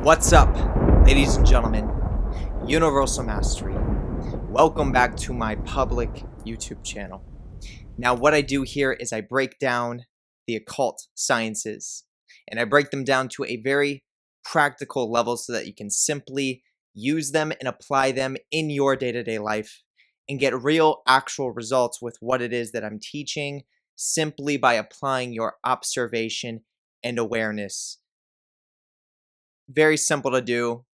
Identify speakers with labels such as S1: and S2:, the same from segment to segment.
S1: What's up, ladies and gentlemen? Universal Mastery. Welcome back to my public YouTube channel. Now, what I do here is I break down the occult sciences, and I break them down to a very practical level so that you can simply use them and apply them in your day-to-day life and get real, actual results with what it is that I'm teaching simply by applying your observation and awareness. Very simple to do.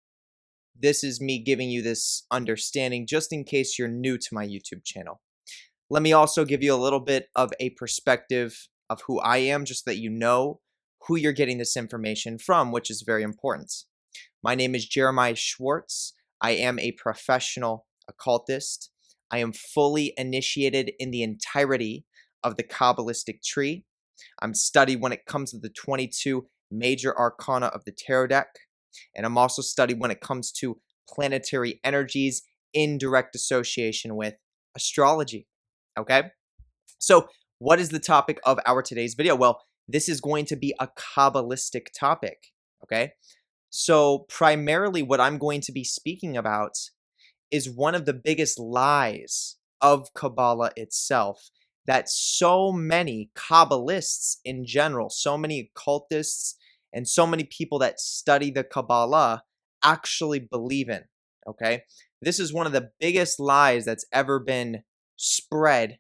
S1: This is me giving you this understanding just in case you're new to my YouTube channel. Let me also give you a little bit of a perspective of who I am, just so that you know who you're getting this information from, which is very important. My name is Jeremiah Schwartz. I am a professional occultist. I am fully initiated in the entirety of the Kabbalistic Tree. I'm studied when it comes to the 22 major arcana of the tarot deck, and I'm also studied when it comes to planetary energies in direct association with astrology. Okay, so what is the topic of our today's video? Well, this is going to be a Kabbalistic topic. Okay, so primarily what I'm going to be speaking about is one of the biggest lies of Kabbalah itself, that so many Kabbalists in general, so many occultists, and so many people that study the Kabbalah actually believe in, okay? This is one of the biggest lies that's ever been spread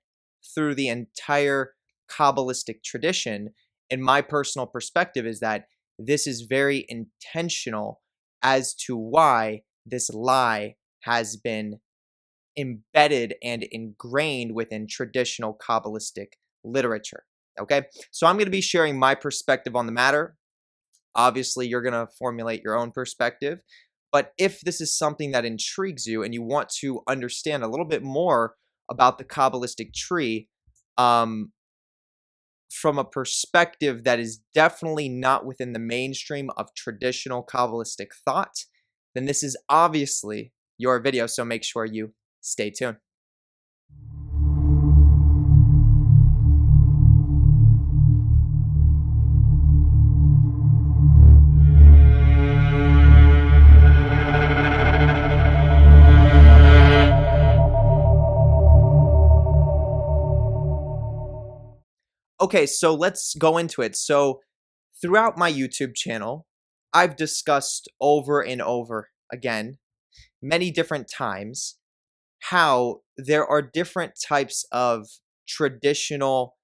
S1: through the entire Kabbalistic tradition. And my personal perspective is that this is very intentional as to why this lie has been embedded and ingrained within traditional Kabbalistic literature, okay? So I'm going to be sharing my perspective on the matter. Obviously, you're going to formulate your own perspective, but if this is something that intrigues you and you want to understand a little bit more about the Kabbalistic tree from a perspective that is definitely not within the mainstream of traditional Kabbalistic thought, then this is obviously your video, so make sure you stay tuned. Okay, so let's go into it. So throughout my YouTube channel, I've discussed over and over again, many different times, how there are different types of traditional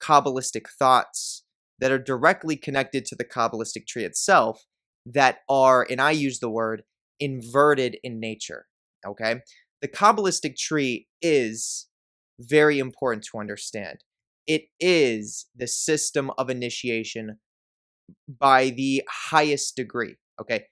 S1: Kabbalistic thoughts that are directly connected to the Kabbalistic tree itself that are, and I use the word, inverted in nature, okay? The Kabbalistic tree is very important to understand. It is the system of initiation by the highest degree, okay?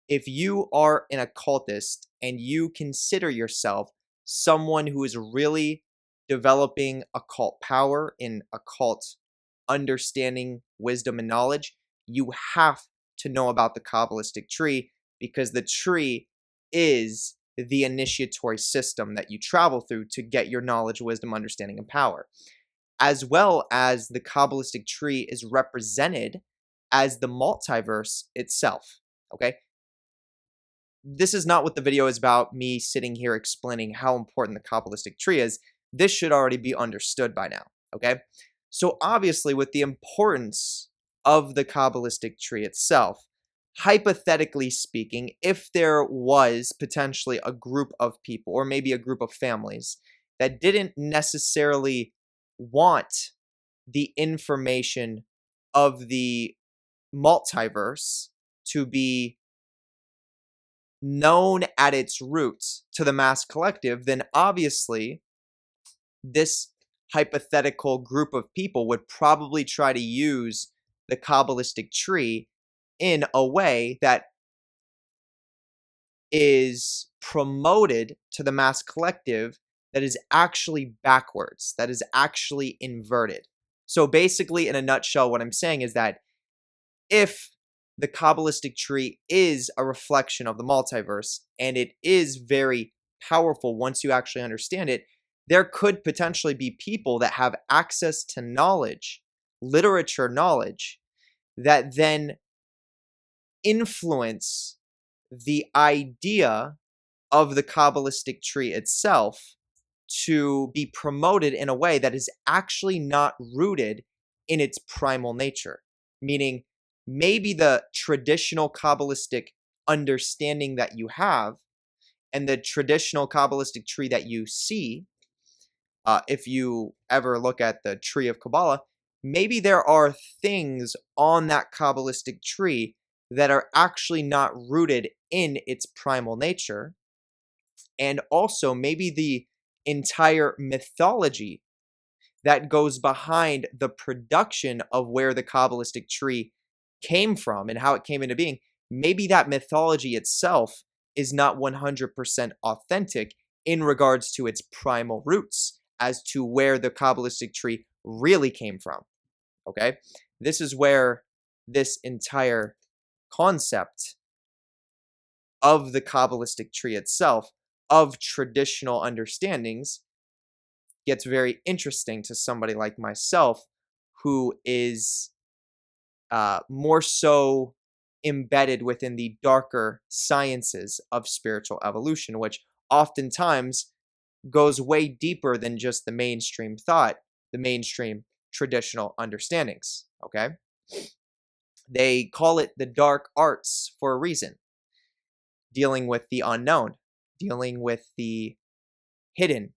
S1: If you are an occultist and you consider yourself someone who is really developing occult power in occult understanding, wisdom, and knowledge, you have to know about the Kabbalistic tree, because the tree is the initiatory system that you travel through to get your knowledge, wisdom, understanding, and power. As well as the Kabbalistic tree is represented as the multiverse itself, okay? This is not what the video is about, me sitting here explaining how important the Kabbalistic tree is. This should already be understood by now, okay? So obviously, with the importance of the Kabbalistic tree itself, hypothetically speaking, if there was potentially a group of people, or maybe a group of families, that didn't necessarily want the information of the multiverse to be known at its roots to the mass collective, then obviously this hypothetical group of people would probably try to use the Kabbalistic tree in a way that is promoted to the mass collective that is actually backwards, that is actually inverted. So basically, in a nutshell, what I'm saying is that if the Kabbalistic tree is a reflection of the multiverse, and it is very powerful once you actually understand it, there could potentially be people that have access to knowledge, literature knowledge, that then influence the idea of the Kabbalistic tree itself to be promoted in a way that is actually not rooted in its primal nature. Meaning, maybe the traditional Kabbalistic understanding that you have and the traditional Kabbalistic tree that you see, if you ever look at the tree of Kabbalah, maybe there are things on that Kabbalistic tree that are actually not rooted in its primal nature. And also, maybe the entire mythology that goes behind the production of where the Kabbalistic tree came from and how it came into being, maybe that mythology itself is not 100% authentic in regards to its primal roots as to where the Kabbalistic tree really came from. Okay? This is where this entire concept of the Kabbalistic tree itself, of traditional understandings, gets very interesting to somebody like myself who is more so embedded within the darker sciences of spiritual evolution, which oftentimes goes way deeper than just the mainstream thought, the mainstream traditional understandings, okay? They call it the dark arts for a reason, dealing with the unknown, dealing with the hidden,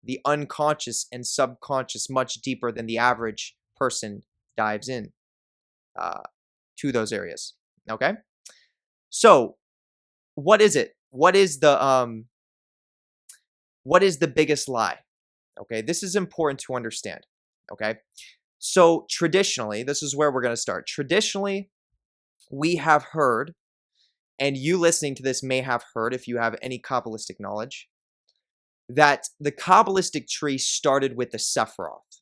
S1: the unconscious and subconscious much deeper than the average person dives in to those areas. Okay, so what is it? What is the biggest lie? Okay, this is important to understand. Okay, so traditionally, this is where we're going to start. Traditionally, we have heard, and you listening to this may have heard if you have any Kabbalistic knowledge, that the Kabbalistic tree started with the Sephiroth.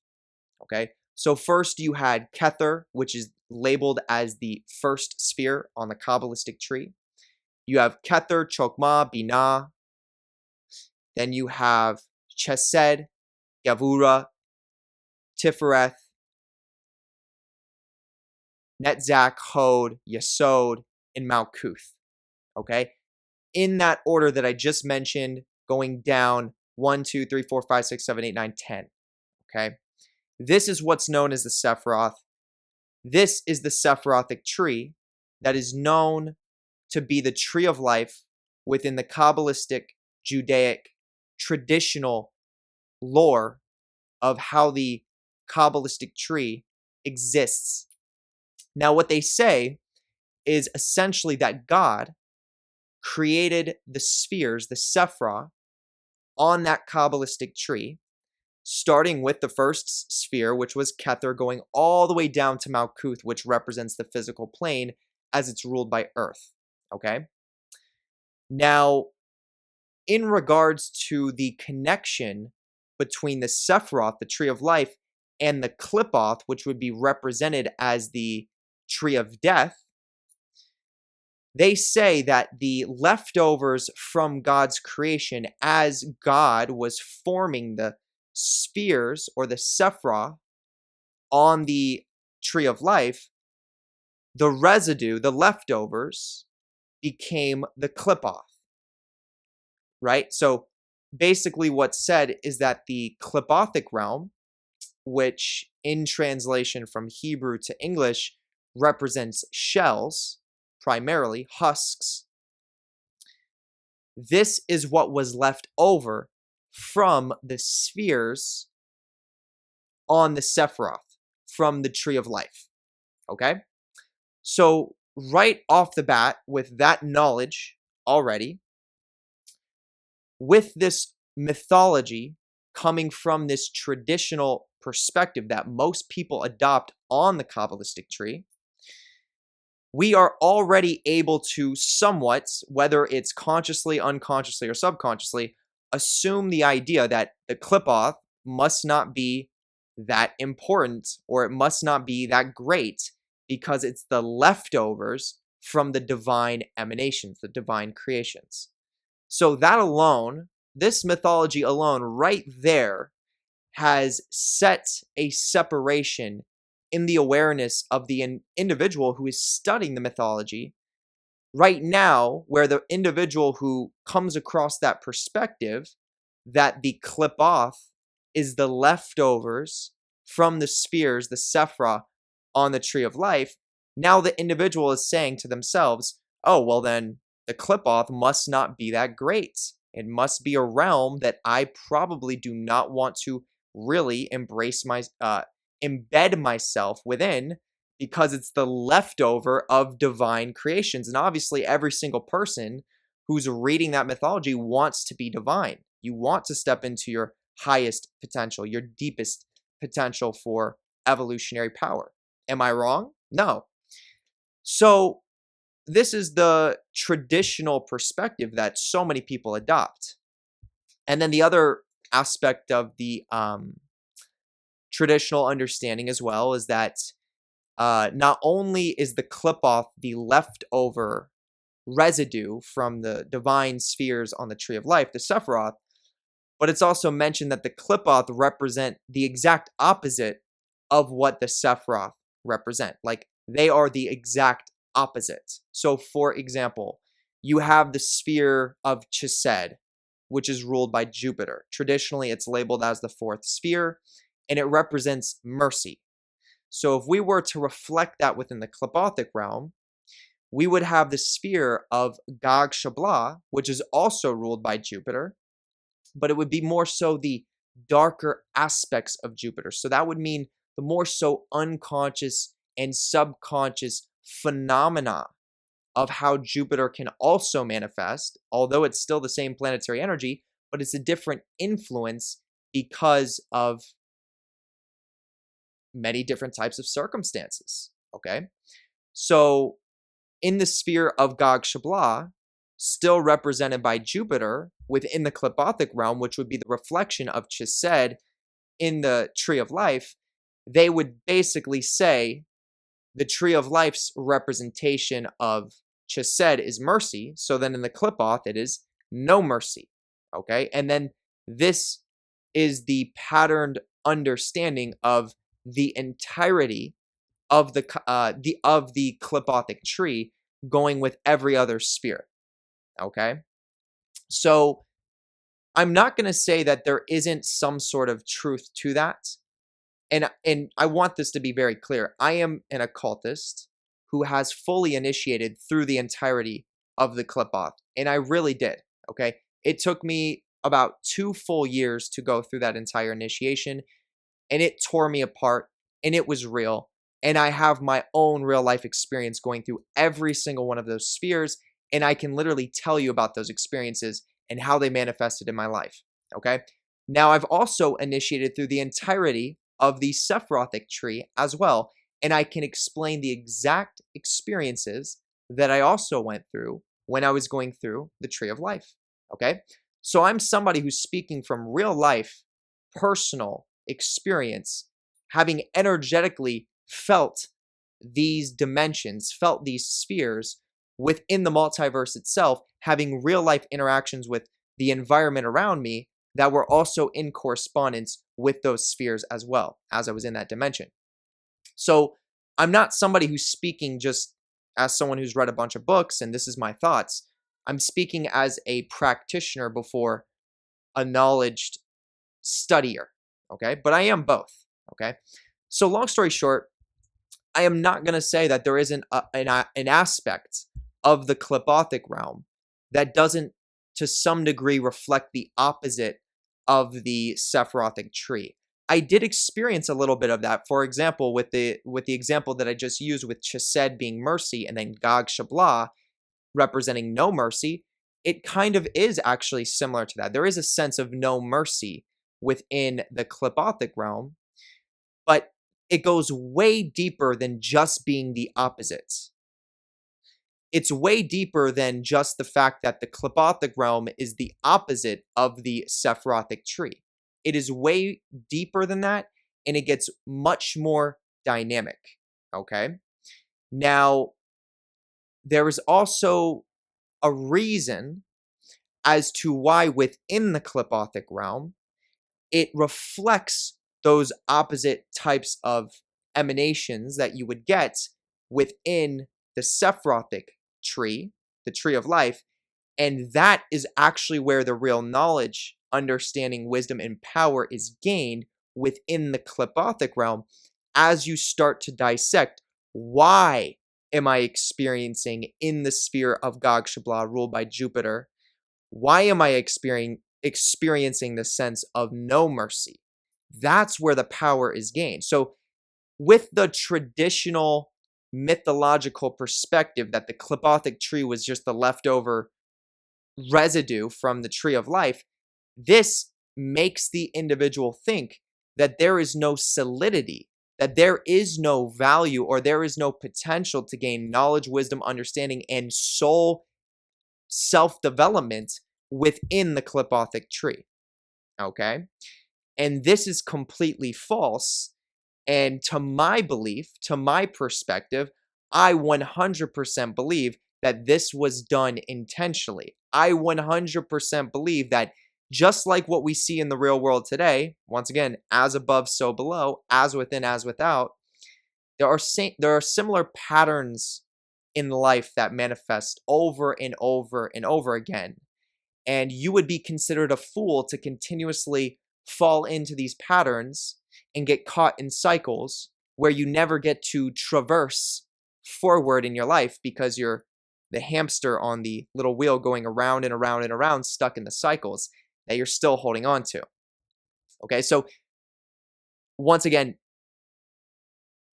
S1: Okay, so first you had Kether, which is labeled as the first sphere on the Kabbalistic tree. You have Kether, Chokmah, Binah. Then you have Chesed, Gavura, Tifereth, Netzach, Hod, Yesod, and Malkuth. Okay, in that order that I just mentioned, going down 1, 2, 3, 4, 5, 6, 7, 8, 9, 10. Okay, this is what's known as the Sephiroth. This is the Sephirothic tree that is known to be the tree of life within the Kabbalistic Judaic traditional lore of how the Kabbalistic tree exists. Now, what they say is essentially that God created the spheres, the Sephirah, on that Kabbalistic tree, starting with the first sphere, which was Kether, going all the way down to Malkuth, which represents the physical plane as it's ruled by Earth. Okay? Now, in regards to the connection between the Sephiroth, the tree of life, and the Qliphoth, which would be represented as the tree of death, they say that the leftovers from God's creation as God was forming the spheres or the Sephirah on the tree of life, the residue, the leftovers, became the Qliphoth. Right? So basically what's said is that the Qliphothic realm, which in translation from Hebrew to English represents shells, primarily husks, this is what was left over from the spheres on the Sephiroth, from the tree of life. Okay? So right off the bat, with that knowledge already, with this mythology coming from this traditional perspective that most people adopt on the Kabbalistic tree, we are already able to somewhat, whether it's consciously, unconsciously, or subconsciously, assume the idea that the Qliphoth must not be that important, or it must not be that great, because it's the leftovers from the divine emanations, the divine creations. So that alone, this mythology alone right there, has set a separation in the awareness of the individual who is studying the mythology right now, where the individual who comes across that perspective that the clip-off is the leftovers from the spheres, the Sephra, on the tree of life, now the individual is saying to themselves, oh, well then, the clip-off must not be that great. It must be a realm that I probably do not want to really embed myself within, because it's the leftover of divine creations. And obviously, every single person who's reading that mythology wants to be divine. You want to step into your highest potential, your deepest potential for evolutionary power. Am I wrong? No. So this is the traditional perspective that so many people adopt. And then the other aspect of the traditional understanding as well is that not only is the clip-off the leftover residue from the divine spheres on the tree of life, the Sephiroth, but it's also mentioned that the clip-off represent the exact opposite of what the Sephiroth represent. Like, they are the exact opposite. So, for example, you have the sphere of Chesed, which is ruled by Jupiter. Traditionally, it's labeled as the fourth sphere, and it represents mercy. So if we were to reflect that within the Kabbalistic realm, we would have the sphere of Gog-Shabla, which is also ruled by Jupiter, but it would be more so the darker aspects of Jupiter. So that would mean the more so unconscious and subconscious phenomena of how Jupiter can also manifest, although it's still the same planetary energy, but it's a different influence because of many different types of circumstances, okay? So in the sphere of Gog-Shabla, still represented by Jupiter within the Kabbalistic realm, which would be the reflection of Chesed in the Tree of Life, they would basically say the Tree of Life's representation of Chesed is mercy, so then in the Clip-Off it is no mercy, okay? And then this is the patterned understanding of the entirety of the Kabbalistic tree going with every other sphere, okay? So I'm not going to say that there isn't some sort of truth to that. And I want this to be very clear. I am an occultist who has fully initiated through the entirety of the Clip-Off. And I really did, okay? It took me about 2 full years to go through that entire initiation. And it tore me apart. And it was real. And I have my own real life experience going through every single one of those spheres. And I can literally tell you about those experiences and how they manifested in my life, okay? Now, I've also initiated through the entirety of the Sephirothic tree as well, and I can explain the exact experiences that I also went through when I was going through the Tree of Life, okay? So I'm somebody who's speaking from real life, personal experience, having energetically felt these dimensions, felt these spheres within the multiverse itself, having real life interactions with the environment around me that were also in correspondence with those spheres as well, as I was in that dimension. So I'm not somebody who's speaking just as someone who's read a bunch of books and this is my thoughts. I'm speaking as a practitioner before a knowledge studier, okay? But I am both, okay? So long story short, I am not going to say that there isn't an aspect of the Kabbalistic realm that doesn't to some degree reflect the opposite of the Sephirothic tree. I did experience a little bit of that. For example, with the example that I just used with Chesed being mercy and then Gog-Shabla representing no mercy, it kind of is actually similar to that. There is a sense of no mercy within the Kabbalistic realm, but it goes way deeper than just being the opposites. It's way deeper than just the fact that the Kabbalistic realm is the opposite of the Sephirothic tree. It is way deeper than that, and it gets much more dynamic, okay? Now, there is also a reason as to why within the Kabbalistic realm, it reflects those opposite types of emanations that you would get within the Sephirothic tree, the tree of life. And that is actually where the real knowledge, understanding, wisdom, and power is gained within the Kabbalistic realm as you start to dissect why am I experiencing in the sphere of Gog Shabla ruled by Jupiter? Why am I experiencing the sense of no mercy? That's where the power is gained. So with the traditional mythological perspective that the Kabbalistic tree was just the leftover residue from the tree of life, this makes the individual think that there is no solidity, that there is no value, or there is no potential to gain knowledge, wisdom, understanding, and soul self-development within the Kabbalistic tree. Okay? And this is completely false. And to my belief, to my perspective, I 100% believe that this was done intentionally. I 100% believe that just like what we see in the real world today, once again, as above, so below, as within, as without, there are similar patterns in life that manifest over and over and over again. And you would be considered a fool to continuously fall into these patterns and get caught in cycles where you never get to traverse forward in your life because you're the hamster on the little wheel going around and around and around, stuck in the cycles that you're still holding on to. Okay, so once again,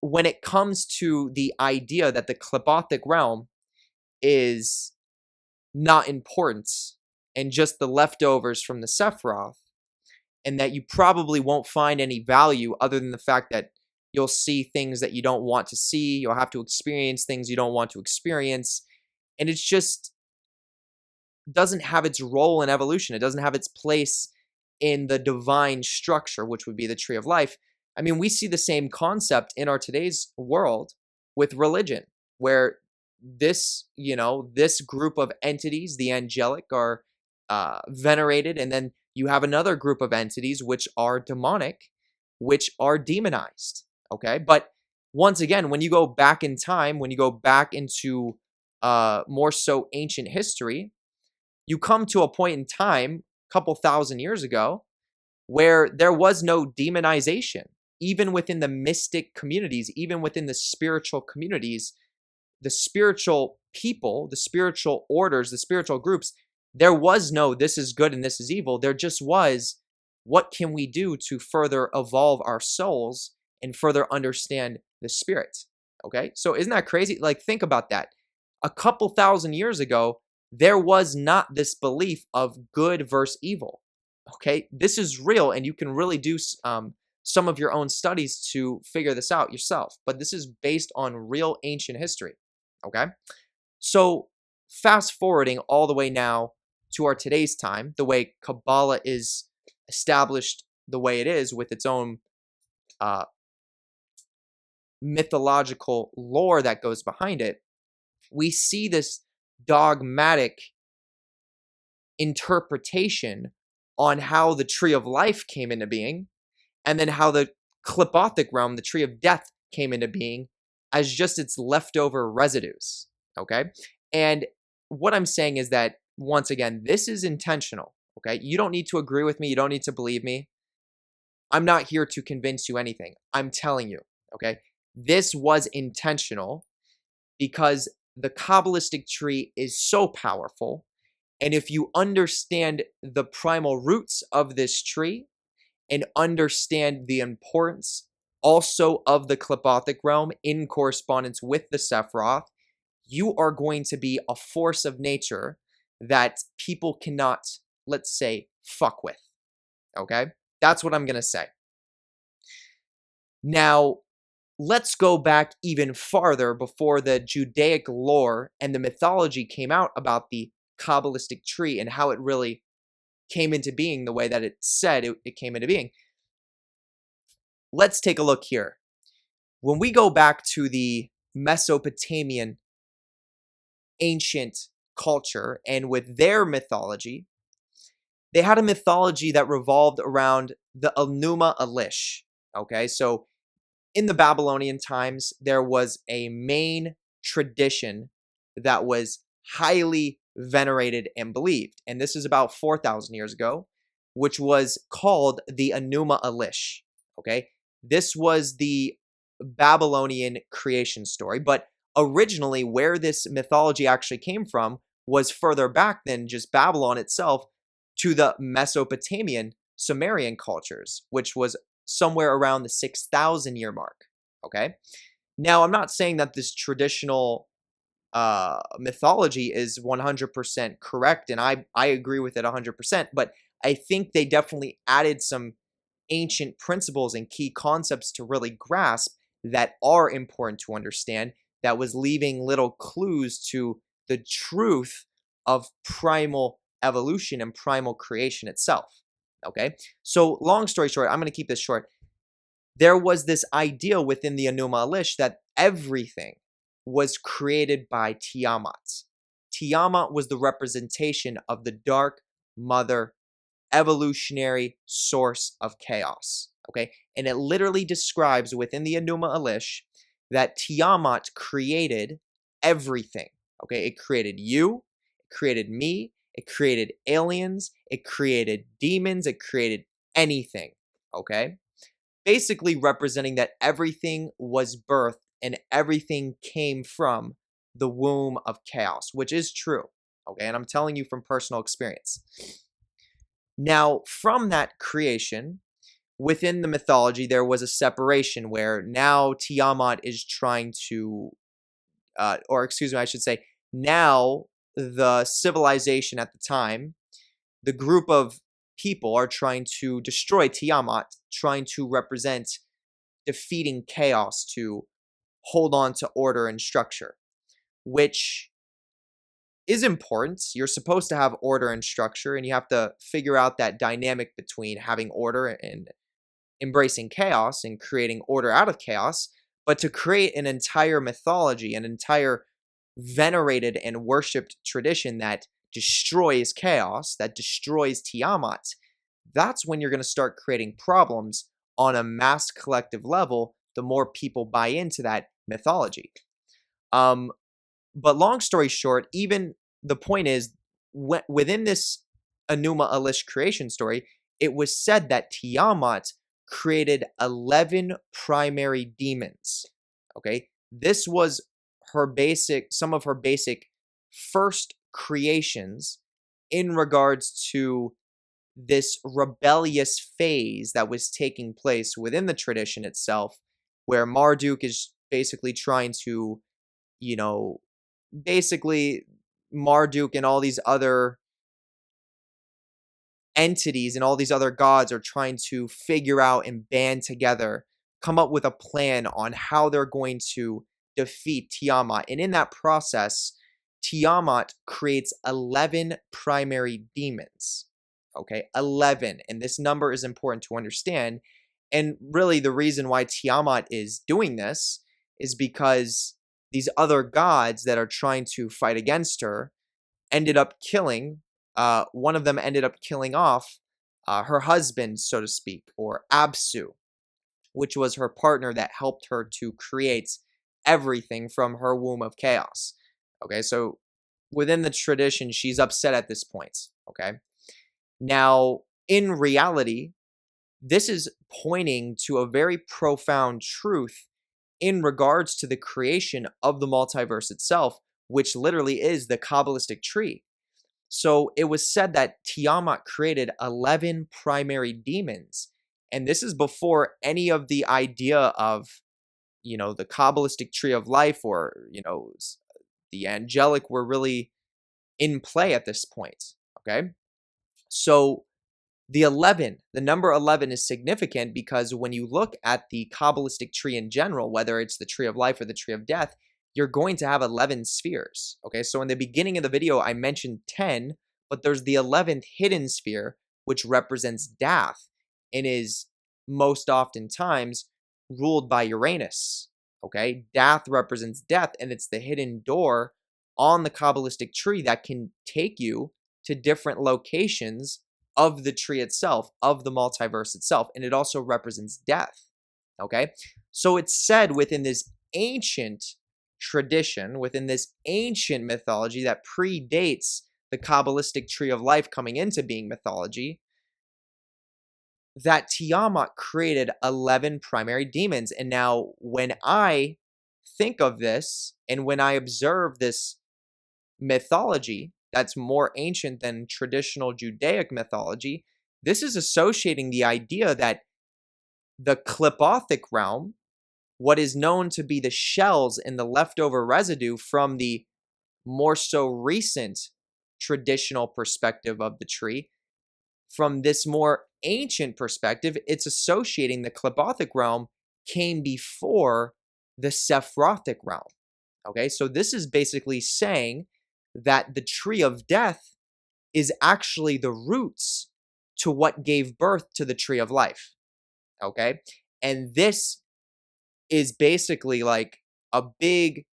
S1: when it comes to the idea that the Kabbalistic realm is not important and just the leftovers from the Sephiroth, and that you probably won't find any value other than the fact that you'll see things that you don't want to see, you'll have to experience things you don't want to experience, and it's just doesn't have its role in evolution. It doesn't have its place in the divine structure, which would be the tree of life. I mean, we see the same concept in our today's world with religion, where this group of entities, the angelic, are venerated, and then you have another group of entities which are demonic, which are demonized. Okay, but once again, when you go back in time, when you go back into more so ancient history, you come to a point in time, a couple thousand years ago, where there was no demonization. Even within the mystic communities, even within the spiritual communities, the spiritual people, the spiritual orders, the spiritual groups, there was no this is good and this is evil. There just was, what can we do to further evolve our souls and further understand the spirit? Okay, so isn't that crazy? Like, think about that. A couple thousand years ago, there was not this belief of good versus evil. Okay, this is real, and you can really do some of your own studies to figure this out yourself. But this is based on real ancient history. Okay, so fast forwarding all the way now to our today's time, the way Kabbalah is established the way it is with its own mythological lore that goes behind it, we see this dogmatic interpretation on how the tree of life came into being, and then how the Kabbalistic realm, the tree of death, came into being as just its leftover residues. Okay, and what I'm saying is that, once again, this is intentional. Okay, you don't need to agree with me, you don't need to believe me. I'm not here to convince you anything. I'm telling you, okay, this was intentional because the Kabbalistic tree is so powerful. And if you understand the primal roots of this tree and understand the importance also of the Kabbalistic realm in correspondence with the Sephiroth, you are going to be a force of nature that people cannot, let's say, fuck with. Okay? That's what I'm going to say. Now, let's go back even farther before the Judaic lore and the mythology came out about the Kabbalistic tree and how it really came into being the way that it said it came into being. Let's take a look here. When we go back to the Mesopotamian ancient culture and with their mythology, they had a mythology that revolved around the Enuma Elish. Okay, so in the Babylonian times, there was a main tradition that was highly venerated and believed. And this is about 4,000 years ago, which was called the Enuma Elish. Okay, this was the Babylonian creation story, but originally where this mythology actually came from was further back than just Babylon itself, to the Mesopotamian Sumerian cultures, which was somewhere around the 6,000 year mark. Okay, now I'm not saying that this traditional mythology is 100% correct, and I agree with it 100%, but I think they definitely added some ancient principles and key concepts to really grasp that are important to understand, that was leaving little clues to the truth of primal evolution and primal creation itself. Okay, so long story short, I'm going to keep this short. There was this idea within the Enuma Elish that everything was created by Tiamat. Tiamat was the representation of the Dark Mother, evolutionary source of chaos. Okay, and it literally describes within the Enuma Elish that Tiamat created everything. Okay, it created you, it created me, it created aliens, it created demons, it created anything. Okay, basically representing that everything was birthed and everything came from the womb of chaos, which is true. Okay, and I'm telling you from personal experience. Now, from that creation, within the mythology, there was a separation where now Tiamat is trying to, or excuse me, I should say, now the civilization at the time, the group of people are trying to destroy Tiamat, trying to represent defeating chaos to hold on to order and structure, which is important. You're supposed to have order and structure, and you have to figure out that dynamic between having order and embracing chaos and creating order out of chaos. But to create an entire mythology, an entire venerated and worshipped tradition that destroys chaos, that destroys Tiamat, that's when you're going to start creating problems on a mass collective level, the more people buy into that mythology. But long story short, even the point is, within this Enuma Elish creation story, it was said that Tiamat created 11 primary demons. Okay, this was some of her basic first creations in regards to this rebellious phase that was taking place within the tradition itself, where Marduk is basically trying to, basically Marduk and all these other entities and all these other gods are trying to figure out and band together, come up with a plan on how they're going to defeat Tiamat. And in that process, Tiamat creates 11 primary demons. Okay, 11. And this number is important to understand. And really the reason why Tiamat is doing this is because these other gods that are trying to fight against her ended up killing, one of them ended up killing off her husband, so to speak, or Absu, which was her partner that helped her to create everything from her womb of chaos. Okay, so within the tradition, she's upset at this point. Okay, now in reality, this is pointing to a very profound truth in regards to the creation of the multiverse itself, which literally is the Kabbalistic Tree. So it was said that Tiamat created 11 primary demons. And this is before any of the idea of, the Kabbalistic Tree of Life or, the angelic were really in play at this point. Okay. So the number 11 is significant because when you look at the Kabbalistic tree in general, whether it's the tree of life or the tree of death, you're going to have 11 spheres. Okay, so in the beginning of the video, I mentioned 10, but there's the 11th hidden sphere, which represents death and is most oftentimes ruled by Uranus. Okay, death represents death, and it's the hidden door on the Kabbalistic tree that can take you to different locations of the tree itself, of the multiverse itself, and it also represents death. Okay, so it's said within this ancient tradition, within this ancient mythology that predates the Kabbalistic Tree of Life coming into being mythology, that Tiamat created 11 primary demons. And now when I think of this and when I observe this mythology that's more ancient than traditional Judaic mythology, this is associating the idea that the Klippothic realm, what is known to be the shells and the leftover residue from the more so recent traditional perspective of the tree, from this more ancient perspective, it's associating the Klippothic realm came before the Sephrothic realm. Okay, so this is basically saying that the tree of death is actually the roots to what gave birth to the tree of life. Okay, and this is basically like a big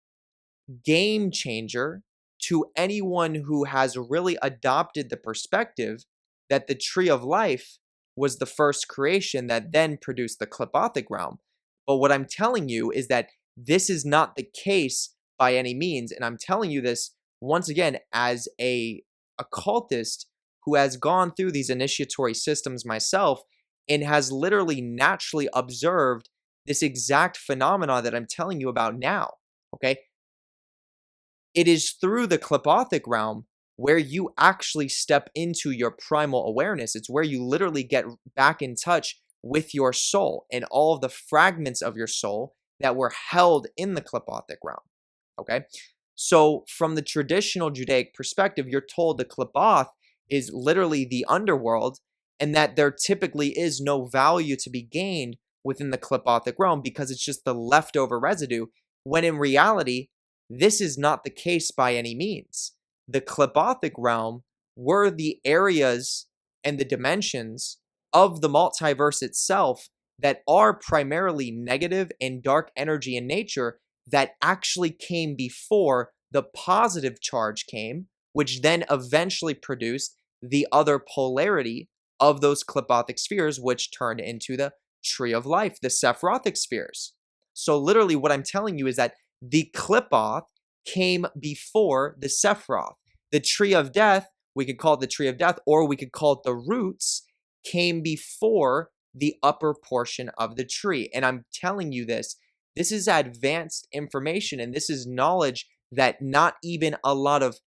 S1: game changer to anyone who has really adopted the perspective that the tree of life was the first creation that then produced the Klippothic realm. But what I'm telling you is that this is not the case by any means. And I'm telling you this once again as a occultist who has gone through these initiatory systems myself and has literally naturally observed this exact phenomena that I'm telling you about now. Okay. It is through the Klippothic realm where you actually step into your primal awareness. It's where you literally get back in touch with your soul and all of the fragments of your soul that were held in the Klippothic realm. Okay? So from the traditional Judaic perspective, you're told the Klippoth is literally the underworld and that there typically is no value to be gained within the Klippothic realm because it's just the leftover residue, when in reality, this is not the case by any means. The Klippothic realm were the areas and the dimensions of the multiverse itself that are primarily negative and dark energy in nature that actually came before the positive charge came, which then eventually produced the other polarity of those Klippothic spheres, which turned into the tree of life, the Sephrothic spheres. So literally what I'm telling you is that the Klippoth came before the Sephiroth. The tree of death, we could call it the tree of death, or we could call it the roots, came before the upper portion of the tree. And I'm telling you this is advanced information, and this is knowledge that not even a lot of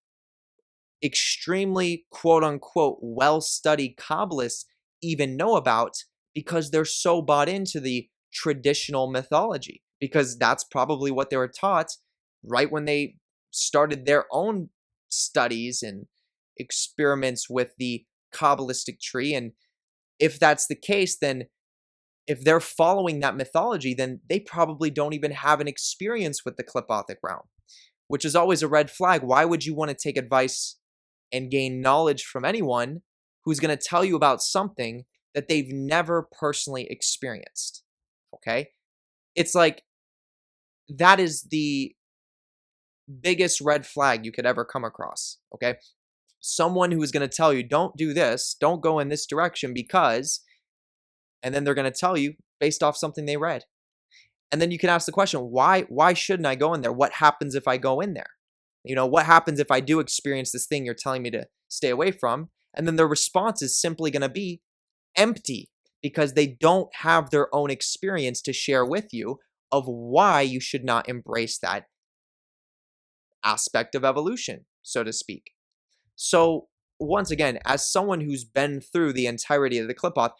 S1: extremely quote-unquote well-studied Kabbalists even know about, because they're so bought into the traditional mythology, because that's probably what they were taught right when they started their own studies and experiments with the Kabbalistic tree. And if that's the case, then if they're following that mythology, then they probably don't even have an experience with the Klippothic realm, which is always a red flag. Why would you want to take advice and gain knowledge from anyone who's going to tell you about something that they've never personally experienced? Okay? It's like, that is the biggest red flag you could ever come across. Okay? Someone who is going to tell you, don't do this, don't go in this direction because, and then they're going to tell you based off something they read. And then you can ask the question, why shouldn't I go in there? What happens if I go in there? You know, what happens if I do experience this thing you're telling me to stay away from? And then their response is simply going to be empty, because they don't have their own experience to share with you of why you should not embrace that aspect of evolution, so to speak. So once again, as someone who's been through the entirety of the Klippot,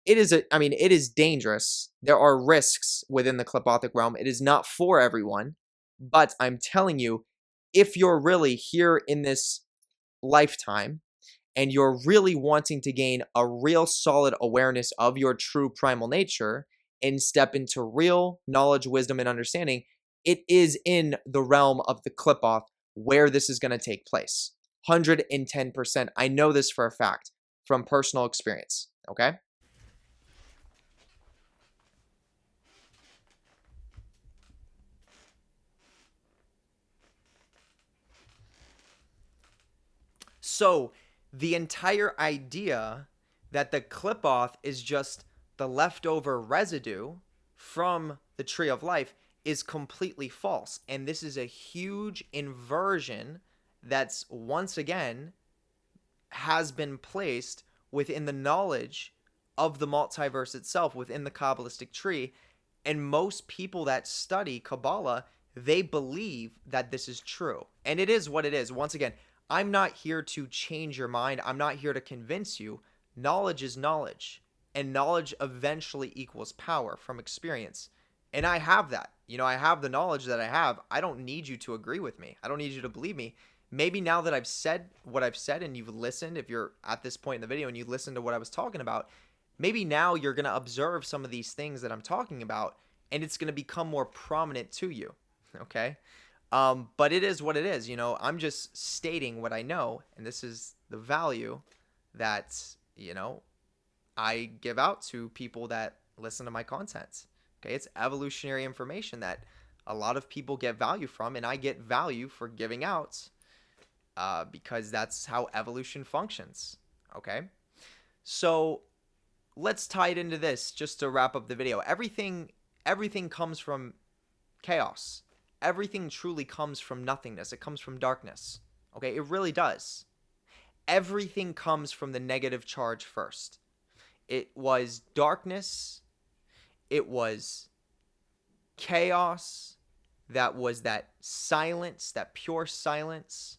S1: it is dangerous. There are risks within the Klippothic realm. It is not for everyone, but I'm telling you, if you're really here in this lifetime and you're really wanting to gain a real solid awareness of your true primal nature and step into real knowledge, wisdom, and understanding, it is in the realm of the Klippoth where this is going to take place. 110%. I know this for a fact from personal experience, okay? So, the entire idea that the Klippoth is just the leftover residue from the tree of life is completely false. And this is a huge inversion that's, once again, has been placed within the knowledge of the multiverse itself, within the Kabbalistic tree. And most people that study Kabbalah, they believe that this is true. And it is what it is. Once again, I'm not here to change your mind. I'm not here to convince you. Knowledge is knowledge. And knowledge eventually equals power from experience. And I have that. I have the knowledge that I have. I don't need you to agree with me. I don't need you to believe me. Maybe now that I've said what I've said and you've listened, if you're at this point in the video and you listened to what I was talking about, maybe now you're going to observe some of these things that I'm talking about, and it's going to become more prominent to you. Okay? But it is what it is. I'm just stating what I know, and this is the value that, I give out to people that listen to my content. Okay? It's evolutionary information that a lot of people get value from, and I get value for giving out because that's how evolution functions. Okay? So let's tie it into this just to wrap up the video. Everything comes from chaos. Everything truly comes from nothingness. It comes from darkness. Okay? It really does. Everything comes from the negative charge first. It was darkness. It was chaos. That was that silence, that pure silence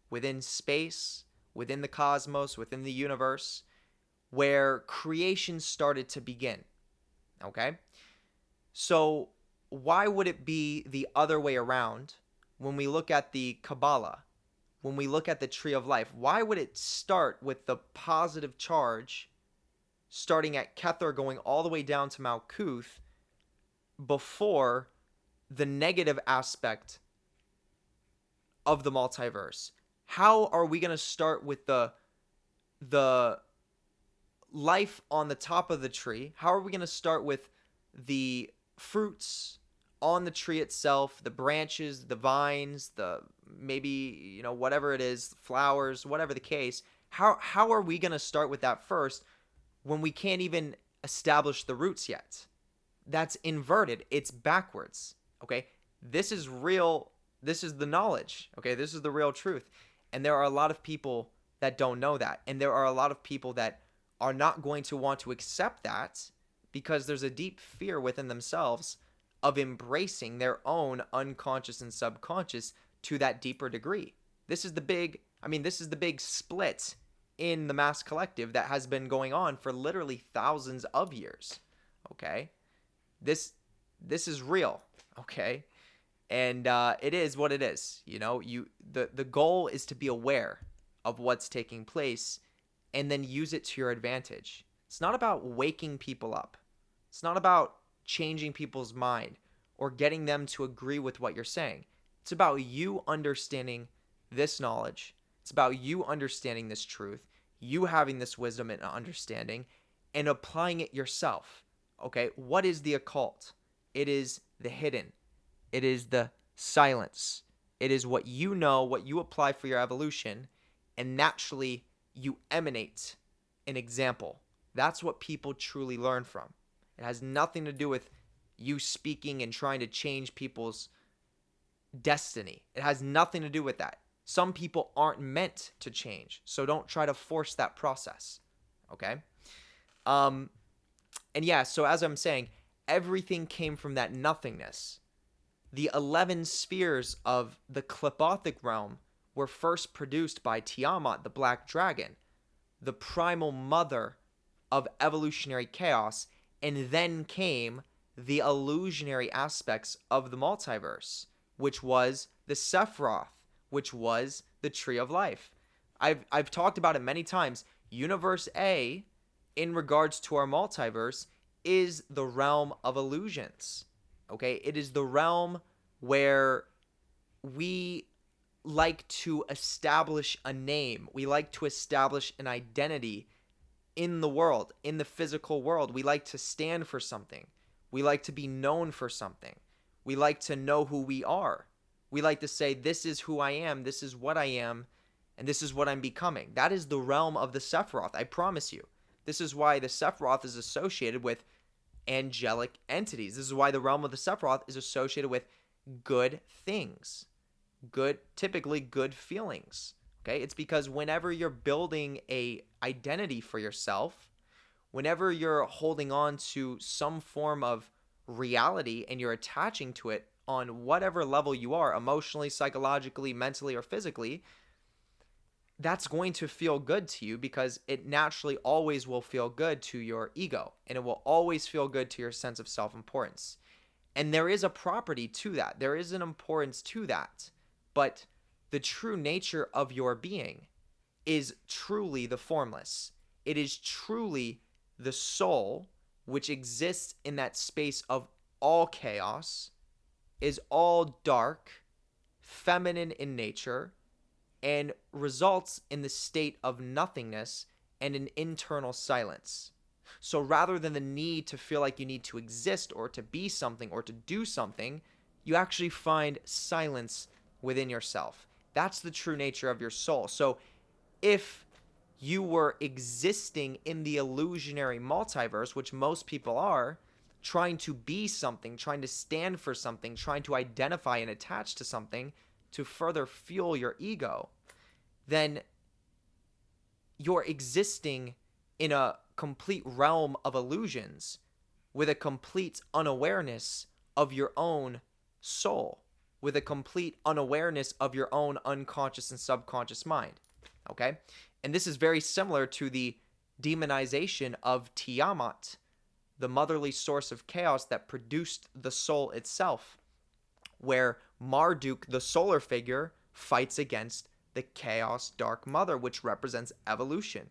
S1: within space, within the cosmos, within the universe, where creation started to begin. Okay? So why would it be the other way around when we look at the Kabbalah, when we look at the Tree of Life? Why would it start with the positive charge, starting at Kether, going all the way down to Malkuth, before the negative aspect of the multiverse? How are we going to start with the life on the top of the tree? How are we going to start with the fruits on the tree itself, the branches, the vines, the maybe, whatever it is, flowers, whatever the case? How are we going to start with that first when we can't even establish the roots yet? That's inverted. It's backwards. Okay? This is real. This is the knowledge. Okay? This is the real truth. And there are a lot of people that don't know that. And there are a lot of people that are not going to want to accept that because there's a deep fear within themselves of embracing their own unconscious and subconscious to that deeper degree. This is the big split in the mass collective that has been going on for literally thousands of years. Okay? This is real. Okay? And it is what it is. The goal is to be aware of what's taking place and then use it to your advantage. It's not about waking people up. It's not about changing people's mind or getting them to agree with what you're saying. It's about you understanding this knowledge. It's about you understanding this truth, you having this wisdom and understanding, and applying it yourself. Okay? What is the occult? It is the hidden. It is the silence. It is what you know, what you apply for your evolution, and naturally you emanate an example. That's what people truly learn from. It has nothing to do with you speaking and trying to change people's destiny. It has nothing to do with that. Some people aren't meant to change, so don't try to force that process. Okay? And yeah, so as I'm saying, everything came from that nothingness. The 11 spheres of the Qlippothic realm were first produced by Tiamat, the Black Dragon, the primal mother of evolutionary chaos, and then came the illusionary aspects of the multiverse, which was the Sephiroth, which was the Tree of Life. I've talked about it many times. Universe A, in regards to our multiverse, is the realm of illusions. Okay? It is the realm where we like to establish a name. We like to establish an identity in the world, in the physical world. We like to stand for something. We like to be known for something. We like to know who we are. We like to say, this is who I am, this is what I am, and this is what I'm becoming. That is the realm of the Sephiroth, I promise you. This is why the Sephiroth is associated with angelic entities. This is why the realm of the Sephiroth is associated with good things, typically good feelings. Okay, it's because whenever you're building a identity for yourself, whenever you're holding on to some form of reality and you're attaching to it on whatever level you are, emotionally, psychologically, mentally, or physically, that's going to feel good to you because it naturally always will feel good to your ego, and it will always feel good to your sense of self-importance. And there is a property to that. There is an importance to that. But the true nature of your being is truly the formless. It is truly the soul, which exists in that space of all chaos, is all dark, feminine in nature, and results in the state of nothingness and an internal silence. So rather than the need to feel like you need to exist or to be something or to do something, you actually find silence within yourself. That's the true nature of your soul. So if you were existing in the illusionary multiverse, which most people are, trying to be something, trying to stand for something, trying to identify and attach to something to further fuel your ego, then you're existing in a complete realm of illusions with a complete unawareness of your own soul, with a complete unawareness of your own unconscious and subconscious mind. Okay? And this is very similar to the demonization of Tiamat, the motherly source of chaos that produced the soul itself, where Marduk, the solar figure, fights against the chaos dark mother, which represents evolution.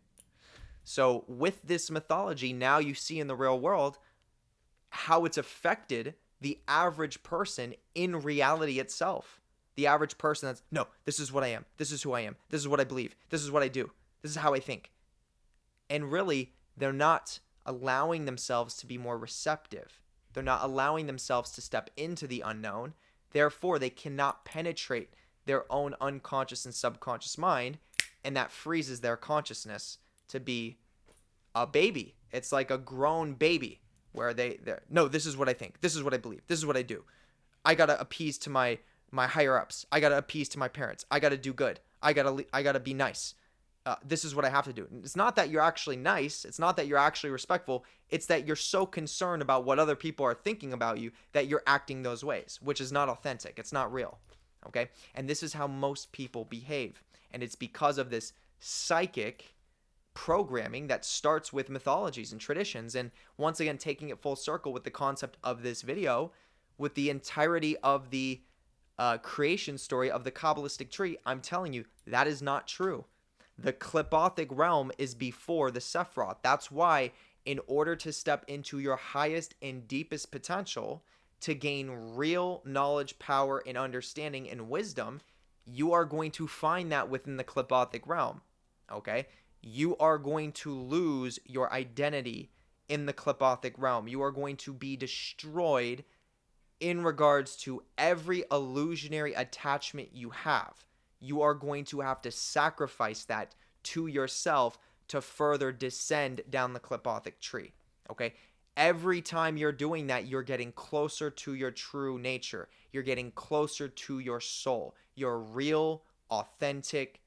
S1: So with this mythology, now you see in the real world how it's affected the average person in reality itself. The average person that's, no, this is what I am. This is who I am. This is what I believe. This is what I do. This is how I think. And really, they're not allowing themselves to be more receptive. They're not allowing themselves to step into the unknown. Therefore, they cannot penetrate their own unconscious and subconscious mind, and that freezes their consciousness to be a baby. It's like a grown baby where no, this is what I think. This is what I believe. This is what I do. I got to appease to my higher ups. I got to appease to my parents. I got to do good. I got to be nice. This is what I have to do. It's not that you're actually nice. It's not that you're actually respectful. It's that you're so concerned about what other people are thinking about you that you're acting those ways, which is not authentic. It's not real. Okay? And this is how most people behave. And it's because of this psychic programming that starts with mythologies and traditions. And once again, taking it full circle with the concept of this video, with the entirety of the creation story of the Kabbalistic tree, I'm telling you, that is not true. The Klippothic realm is before the Sephiroth. That's why, in order to step into your highest and deepest potential, to gain real knowledge, power, and understanding and wisdom, you are going to find that within the Klippothic realm. Okay? You are going to lose your identity in the Klippothic realm. You are going to be destroyed in regards to every illusionary attachment you have. You are going to have to sacrifice that to yourself to further descend down the Klippothic tree. Okay? Every time you're doing that, you're getting closer to your true nature. You're getting closer to your soul, your real, authentic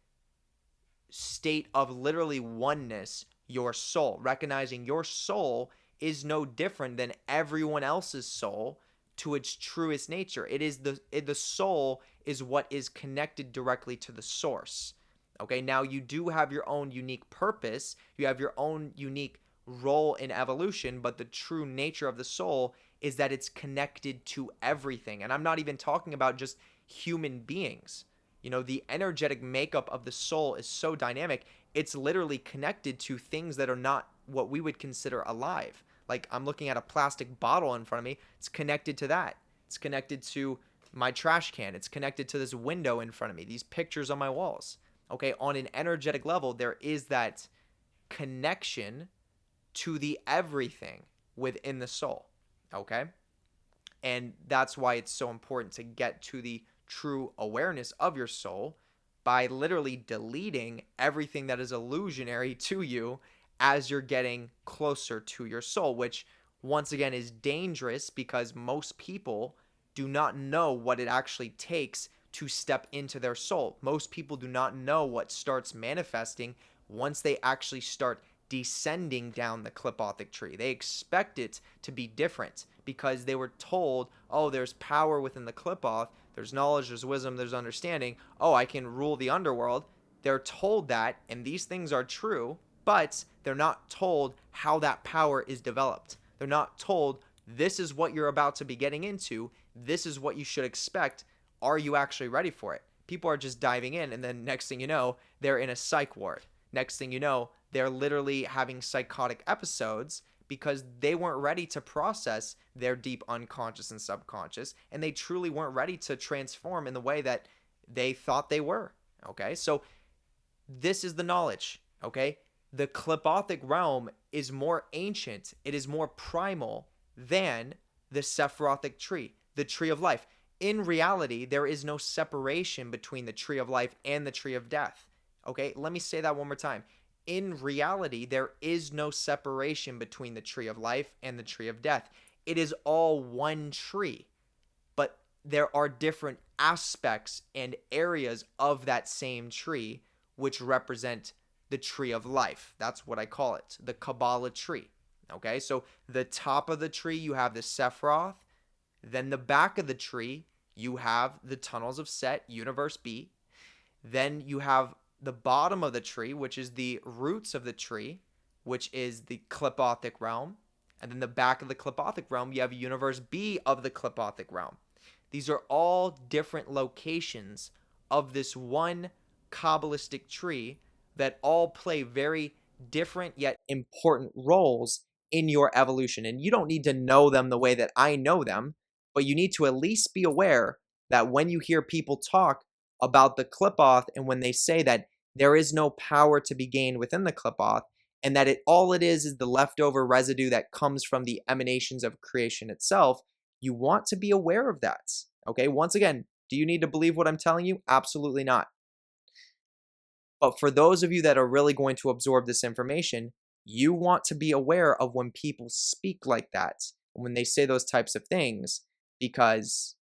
S1: state of literally oneness, your soul. Recognizing your soul is no different than everyone else's soul to its truest nature. It is the soul is what is connected directly to the source. Okay, now you do have your own unique purpose. You have your own unique role in evolution, but the true nature of the soul is that it's connected to everything. And I'm not even talking about just human beings. You know, the energetic makeup of the soul is so dynamic. It's literally connected to things that are not what we would consider alive. Like, I'm looking at a plastic bottle in front of me. It's connected to that. It's connected to my trash can. It's connected to this window in front of me, these pictures on my walls. Okay, on an energetic level, there is that connection to the everything within the soul. Okay? And that's why it's so important to get to the true awareness of your soul by literally deleting everything that is illusionary to you as you're getting closer to your soul, which once again, is dangerous because most people do not know what it actually takes to step into their soul. Most people do not know what starts manifesting once they actually start descending down the Kabbalistic tree. They expect it to be different because they were told, oh, there's power within the Kabbalah, there's knowledge, there's wisdom, there's understanding, oh, I can rule the underworld. They're told that, and these things are true, but they're not told how that power is developed. They're not told, this is what you're about to be getting into, this is what you should expect. Are you actually ready for it? People are just diving in, and then next thing you know, they're in a psych ward. Next thing you know, they're literally having psychotic episodes because they weren't ready to process their deep unconscious and subconscious, and they truly weren't ready to transform in the way that they thought they were. Okay, so this is the knowledge. Okay, the Kabbalistic realm is more ancient, it is more primal than the Sephirotic tree, the tree of life. In reality, there is no separation between the tree of life and the tree of death. Okay, let me say that one more time. In reality, there is no separation between the tree of life and the tree of death. It is all one tree, but there are different aspects and areas of that same tree which represent the tree of life. That's what I call it, the Kabbalah tree. Okay, so the top of the tree, you have the Sephiroth. Then the back of the tree, you have the tunnels of Set, Universe B. Then you have the bottom of the tree, which is the roots of the tree, which is the Kabbalistic realm. And then the back of the Kabbalistic realm, you have Universe B of the Kabbalistic realm. These are all different locations of this one Kabbalistic tree that all play very different yet important roles in your evolution. And you don't need to know them the way that I know them, but you need to at least be aware that when you hear people talk about the Qliphoth and when they say that there is no power to be gained within the Qliphoth and that all it is the leftover residue that comes from the emanations of creation itself, you want to be aware of that. Okay, once again, do you need to believe what I'm telling you? Absolutely not. But for those of you that are really going to absorb this information, you want to be aware of when people speak like that, when they say those types of things, because,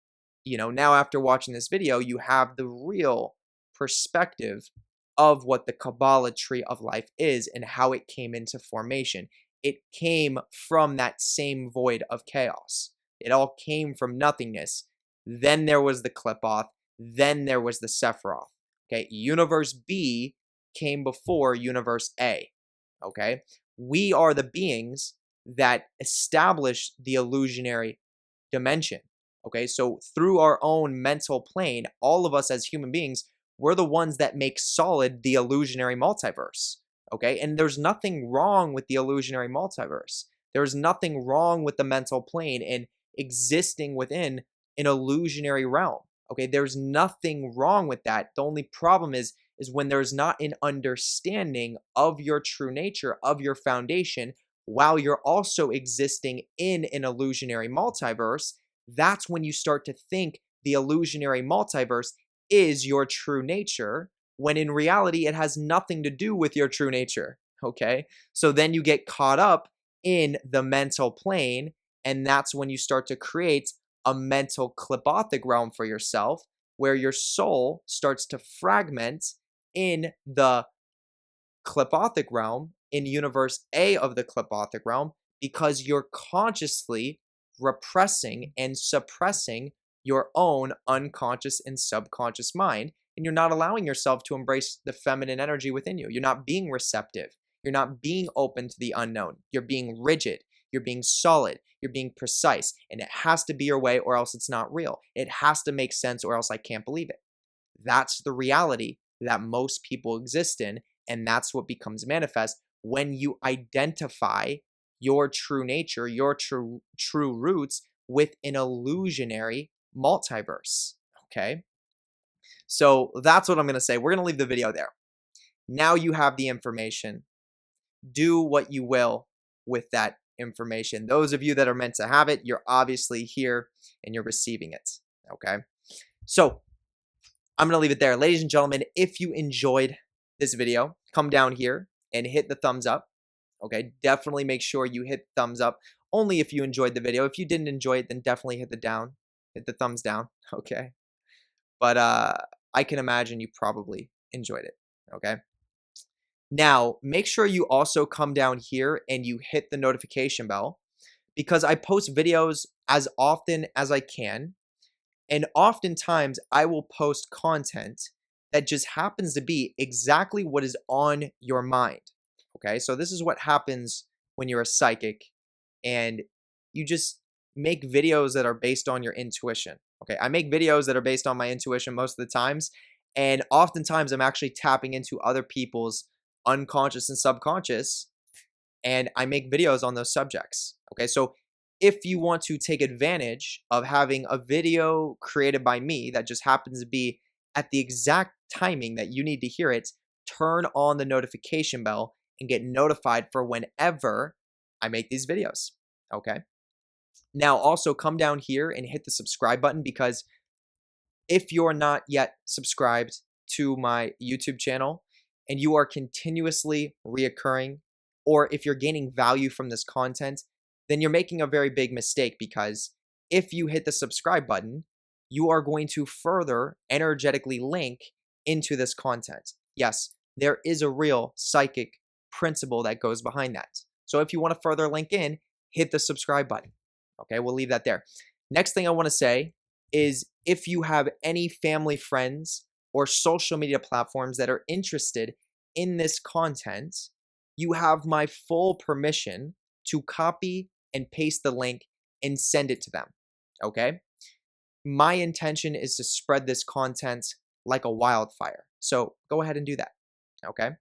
S1: you know, now after watching this video, you have the real perspective of what the Kabbalah tree of life is and how it came into formation. It came from that same void of chaos. It all came from nothingness. Then there was the Qliphoth. Then there was the Sephiroth. Okay, Universe B came before Universe A. Okay, we are the beings that establish the illusionary dimension. Okay, so through our own mental plane, all of us as human beings, we're the ones that make solid the illusionary multiverse. Okay, and there's nothing wrong with the illusionary multiverse. There's nothing wrong with the mental plane and existing within an illusionary realm. Okay, there's nothing wrong with that. The only problem is when there's not an understanding of your true nature, of your foundation, while you're also existing in an illusionary multiverse. That's when you start to think the illusionary multiverse is your true nature, when in reality it has nothing to do with your true nature. Okay, so then you get caught up in the mental plane, and that's when you start to create a mental Qliphotic realm for yourself, where your soul starts to fragment in the Qliphotic realm, in Universe A of the Qliphotic realm, because you're consciously repressing and suppressing your own unconscious and subconscious mind, and you're not allowing yourself to embrace the feminine energy within you. You're not being receptive. You're not being open to the unknown. You're being rigid. You're being solid. You're being precise. And it has to be your way or else it's not real. It has to make sense or else I can't believe it. That's the reality that most people exist in, and that's what becomes manifest when you identify your true nature, your true roots with an illusionary multiverse. Okay? So that's what I'm going to say. We're going to leave the video there. Now you have the information. Do what you will with that information. Those of you that are meant to have it, you're obviously here and you're receiving it. Okay? So I'm going to leave it there. Ladies and gentlemen, if you enjoyed this video, come down here and hit the thumbs up. Okay? Definitely make sure you hit thumbs up only if you enjoyed the video. If you didn't enjoy it, then definitely hit the thumbs down, okay? But I can imagine you probably enjoyed it, okay? Now, make sure you also come down here and you hit the notification bell because I post videos as often as I can, and oftentimes I will post content that just happens to be exactly what is on your mind, okay? So this is what happens when you're a psychic and you just make videos that are based on your intuition, okay? I make videos that are based on my intuition most of the times, and oftentimes I'm actually tapping into other people's unconscious and subconscious, and I make videos on those subjects, okay? So if you want to take advantage of having a video created by me that just happens to be at the exact timing that you need to hear it, turn on the notification bell and get notified for whenever I make these videos, okay? Now also come down here and hit the subscribe button because if you're not yet subscribed to my YouTube channel and you are continuously reoccurring, or if you're gaining value from this content, then you're making a very big mistake because if you hit the subscribe button, you are going to further energetically link into this content. Yes, there is a real psychic principle that goes behind that. So if you want to further link in, hit the subscribe button. Okay, we'll leave that there. Next thing I want to say is if you have any family, friends, or social media platforms that are interested in this content, you have my full permission to copy and paste the link and send it to them, okay? My intention is to spread this content like a wildfire. So go ahead and do that, okay?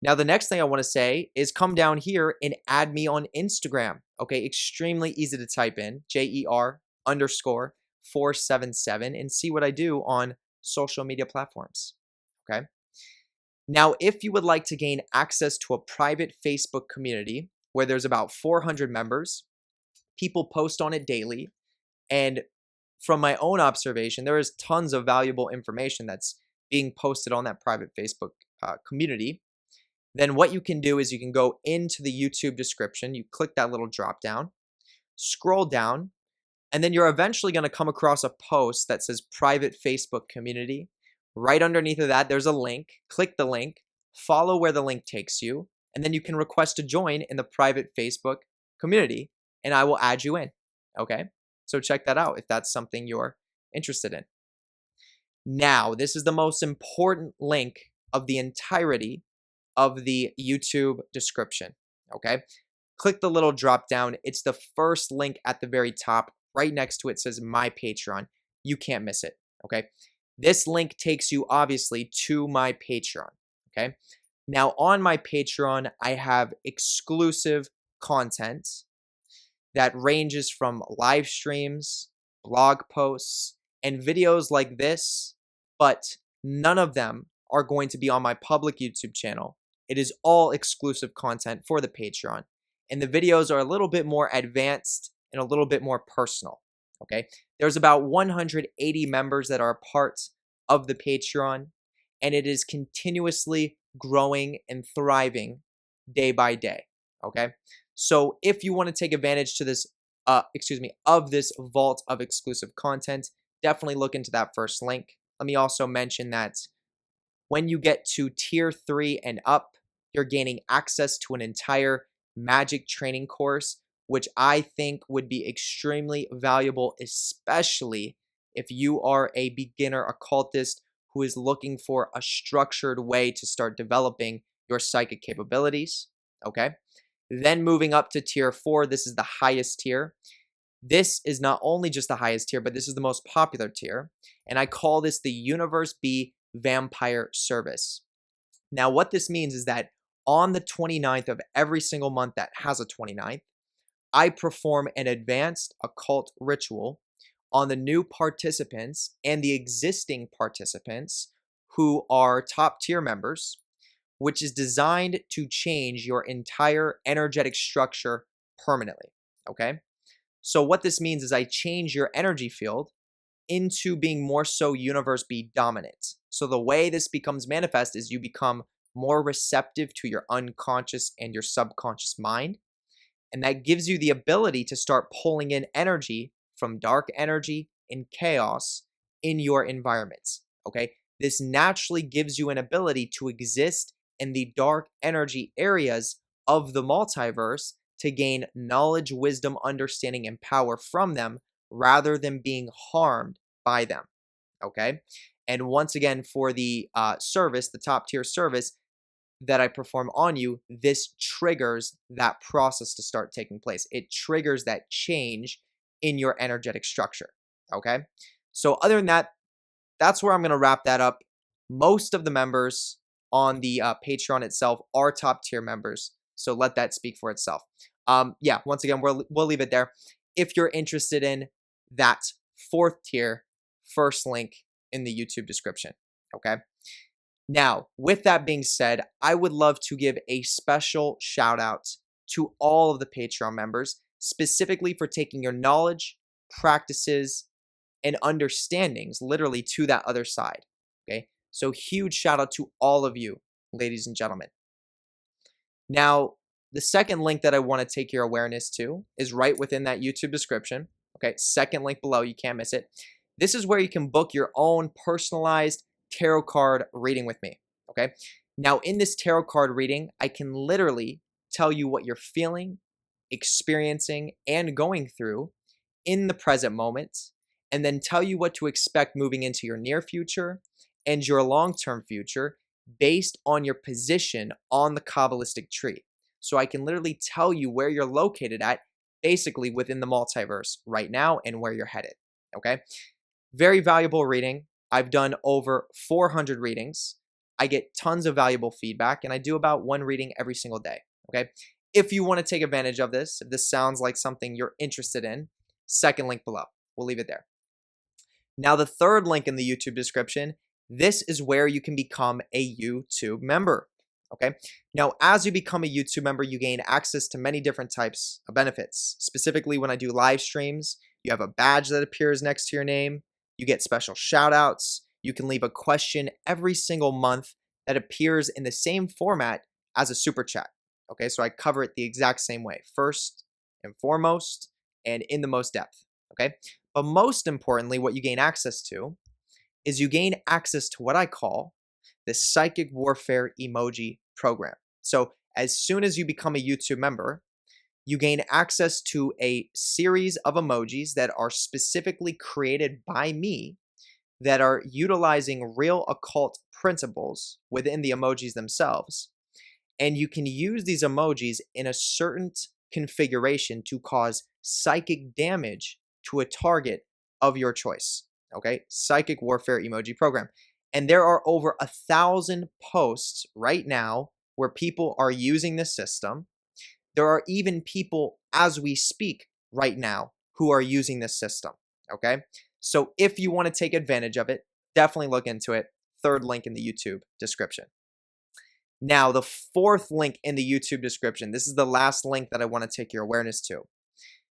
S1: Now, the next thing I want to say is come down here and add me on Instagram, okay? Extremely easy to type in, JER_477 and see what I do on social media platforms, okay? Now, if you would like to gain access to a private Facebook community where there's about 400 members, people post on it daily, and from my own observation, there is tons of valuable information that's being posted on that private Facebook community, then what you can do is you can go into the YouTube description, you click that little drop down, scroll down, and then you're eventually going to come across a post that says private Facebook community. Right underneath of that, there's a link. Click the link, follow where the link takes you, and then you can request to join in the private Facebook community, and I will add you in, okay? So check that out if that's something you're interested in. Now, this is the most important link of the entirety of the YouTube description, okay? Click the little drop down. It's the first link at the very top. Right next to it says My Patreon. You can't miss it, okay? This link takes you obviously to my Patreon, okay? Now on my Patreon, I have exclusive content that ranges from live streams, blog posts, and videos like this, but none of them are going to be on my public YouTube channel. It is all exclusive content for the Patreon, and the videos are a little bit more advanced and a little bit more personal, okay? There's about 180 members that are a part of the Patreon, and it is continuously growing and thriving day by day, okay? So if you want to take advantage to this, of this vault of exclusive content, definitely look into that first link. Let me also mention that when you get to tier 3 and up, you're gaining access to an entire magic training course, which I think would be extremely valuable, especially if you are a beginner occultist who is looking for a structured way to start developing your psychic capabilities, okay? Then moving up to tier 4, this is the highest tier. This is not only just the highest tier, but this is the most popular tier, and I call this the Universe B Vampire Service. Now, what this means is that on the 29th of every single month that has a 29th, I perform an advanced occult ritual on the new participants and the existing participants who are top tier members, which is designed to change your entire energetic structure permanently, okay? So what this means is I change your energy field into being more so Universe B dominant. So the way this becomes manifest is you become more receptive to your unconscious and your subconscious mind. And that gives you the ability to start pulling in energy from dark energy and chaos in your environments. Okay? This naturally gives you an ability to exist in the dark energy areas of the multiverse to gain knowledge, wisdom, understanding, and power from them rather than being harmed by them. Okay? And once again, for the service, the top tier service that I perform on you, this triggers that process to start taking place. It triggers that change in your energetic structure. Okay? So, other than that, that's where I'm going to wrap that up. Most of the members on the Patreon itself are top tier members. So let that speak for itself. Yeah, once again, we'll leave it there. If you're interested in that fourth tier, first link in the YouTube description. Okay. Now, with that being said, I would love to give a special shout out to all of the Patreon members, specifically for taking your knowledge, practices, and understandings literally to that other side. Okay. So huge shout out to all of you, ladies and gentlemen. Now, the second link that I want to take your awareness to is right within that YouTube description. Okay. Second link below. You can't miss it. This is where you can book your own personalized tarot card reading with me. Okay. Now, in this tarot card reading, I can literally tell you what you're feeling, experiencing, and going through in the present moment, and then tell you what to expect moving into your near future and your long-term future based on your position on the Kabbalistic tree. So I can literally tell you where you're located at, basically within the multiverse right now and where you're headed. Okay. Very valuable reading. I've done over 400 readings. I get tons of valuable feedback, and I do about one reading every single day. Okay. If you want to take advantage of this, if this sounds like something you're interested in, second link below. We'll leave it there. Now, the third link in the YouTube description, this is where you can become a YouTube member. Okay. Now, as you become a YouTube member, you gain access to many different types of benefits. Specifically, when I do live streams, you have a badge that appears next to your name. You get special shout outs. You can leave a question every single month that appears in the same format as a super chat. Okay. So I cover it the exact same way, first and foremost, and in the most depth. Okay. But most importantly, what you gain access to is you gain access to what I call the Psychic Warfare Emoji Program. So as soon as you become a YouTube member, you gain access to a series of emojis that are specifically created by me that are utilizing real occult principles within the emojis themselves. And you can use these emojis in a certain configuration to cause psychic damage to a target of your choice. Okay, Psychic Warfare Emoji Program. And there are over 1,000 posts right now where people are using this system. There are even people as we speak right now who are using this system. Okay, so if you want to take advantage of it, definitely look into it. Third link in the YouTube description. Now, the fourth link in the YouTube description, this is the last link that I want to take your awareness to.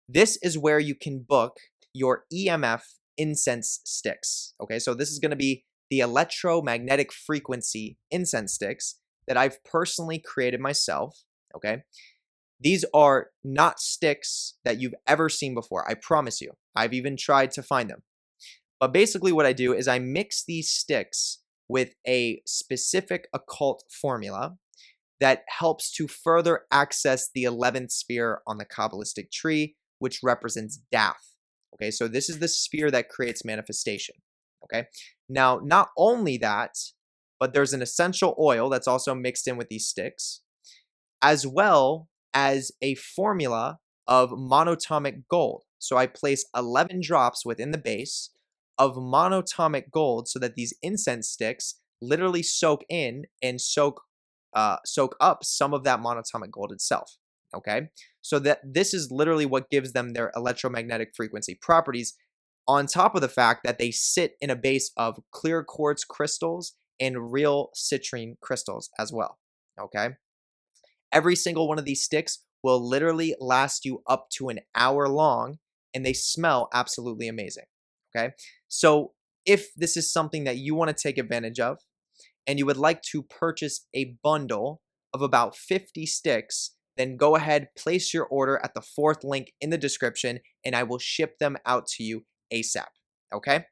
S1: This is where you can book your EMF incense sticks. Okay, so this is going to be the electromagnetic frequency incense sticks that I've personally created myself. Okay, these are not sticks that you've ever seen before. I promise you. I've even tried to find them. But basically what I do is I mix these sticks with a specific occult formula that helps to further access the 11th sphere on the Kabbalistic tree, which represents Dath. Okay, so this is the sphere that creates manifestation. Okay, now not only that, but there's an essential oil that's also mixed in with these sticks, as well as a formula of monatomic gold. So I place 11 drops within the base of monatomic gold so that these incense sticks literally soak in and soak up some of that monatomic gold itself. Okay, so that this is literally what gives them their electromagnetic frequency properties, on top of the fact that they sit in a base of clear quartz crystals and real citrine crystals as well. Okay, every single one of these sticks will literally last you up to an hour long, and they smell absolutely amazing. Okay, so if this is something that you want to take advantage of, and you would like to purchase a bundle of about 50 sticks then go ahead, place your order at the 4th link in the description, and I will ship them out to you ASAP, okay?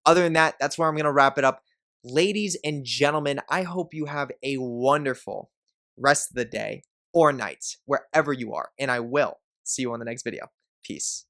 S1: Other than that, that's where I'm going to wrap it up. Ladies and gentlemen, I hope you have a wonderful rest of the day or night, wherever you are, and I will see you on the next video. Peace.